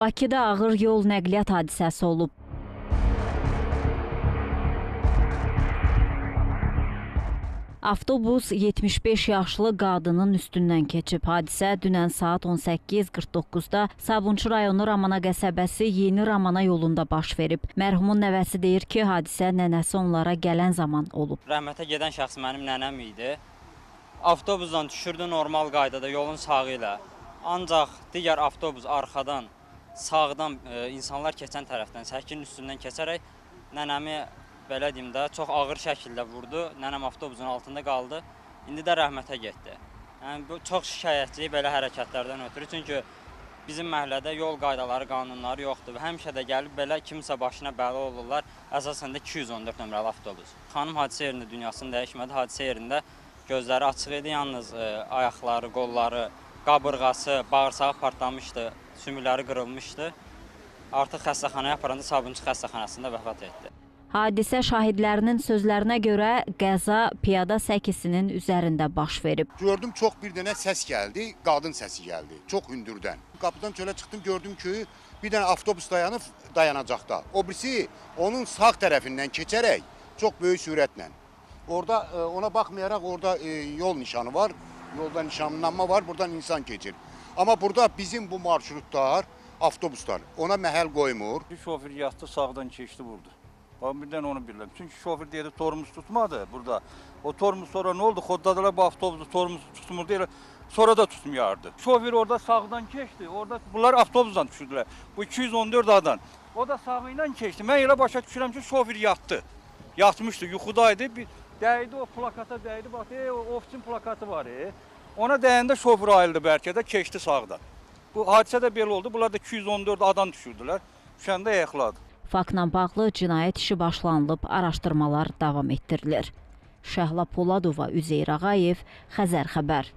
Bakıda ağır yol nəqliyyat hadisəsi olub. Avtobus 75 yaşlı qadının üstündən keçib. Hadisə dünən saat 18:49-da Sabunçu rayonu Ramana qəsəbəsi Yeni Ramana yolunda baş verib. Mərhumun nəvəsi deyir ki, hadisə nənəsi onlara gələn zaman olub. Rəhmətə gedən şəxs mənim nənəm idi. Avtobusdan düşürdü normal qaydada yolun sağı ilə. Ancaq digər avtobus arxadan, sağdan insanlar keçən tərəfdən səkinin üstündən keçərək nənəmi belə deyim də çox ağır şəkildə vurdu. Nənəm avtobusun altında qaldı. İndi də rəhmətə getdi. Yəni bu çox şikayətçiyik belə hərəkətlərdən ötürü. Çünki bizim məhəllədə yol qaydaları, qanunları yoxdur. Həmişə də gəlib belə kimsə başına bəla olurlar. Əsasən də 214 nömrəli avtobus. Xanım hadisə yerində dünyasını dəyişmədi. Hadisə yerində gözləri açıq idi. Yalnız ayaqları, qolları, qabırğası, bağırsağı partlamışdı, sümükləri qırılmışdı. Artıq xəstəxanaya aparanda Sabunçu xəstəxanasında vəfat etdi. Hadisə şahidlərinin sözlərinə görə qəza piyada səkisinin üzərində baş verib. Gördüm çox bir dənə səs gəldi, qadın səsi gəldi, çox hündürdən. Qapıdan çölə çıxdım, gördüm ki, bir dənə avtobus dayanıb dayanacaqda. O birisi onun sağ tərəfindən keçərək çox böyük sürətlə. Orada ona baxmayaraq orada yol nişanı var, yolda nişanlanma var, buradan insan keçir. Amma burada bizim bu marşrutlar, avtobuslar ona məhəl qoymur. Şoför yatdı, sağdan keçdi vurdu. Ben birden onu bildim. Çünkü şoför dedi tormuz tutmadı burada. O tormuz sonra ne oldu? Kodladılar bu avtobusu tormuz tutmur değil. Sonra da tutmuyordu. Şoför orada sağdan geçti. Orada bunlar avtobusdan düşürdüler. Bu 214 adam. O da sağıyla geçti. Ben elə başa düşürəm ki şoför yattı. Yatmıştı, yuxudaydı. Bir dəydi o plakata dəydi. Bak o ofisin plakatı var. Ona dəyəndə şoför ayıldı bəlkə də keçdi sağdan. Bu hadisə də belə oldu. Bunlar da 214 adam düşürdülər. Düşəndə ayıqladı. Faktla bağlı cinayət işi başlanılıb, araşdırmalar davam etdirilir. Şəhla Poladova, Üzeyir Ağayev, Xəzər xəbər.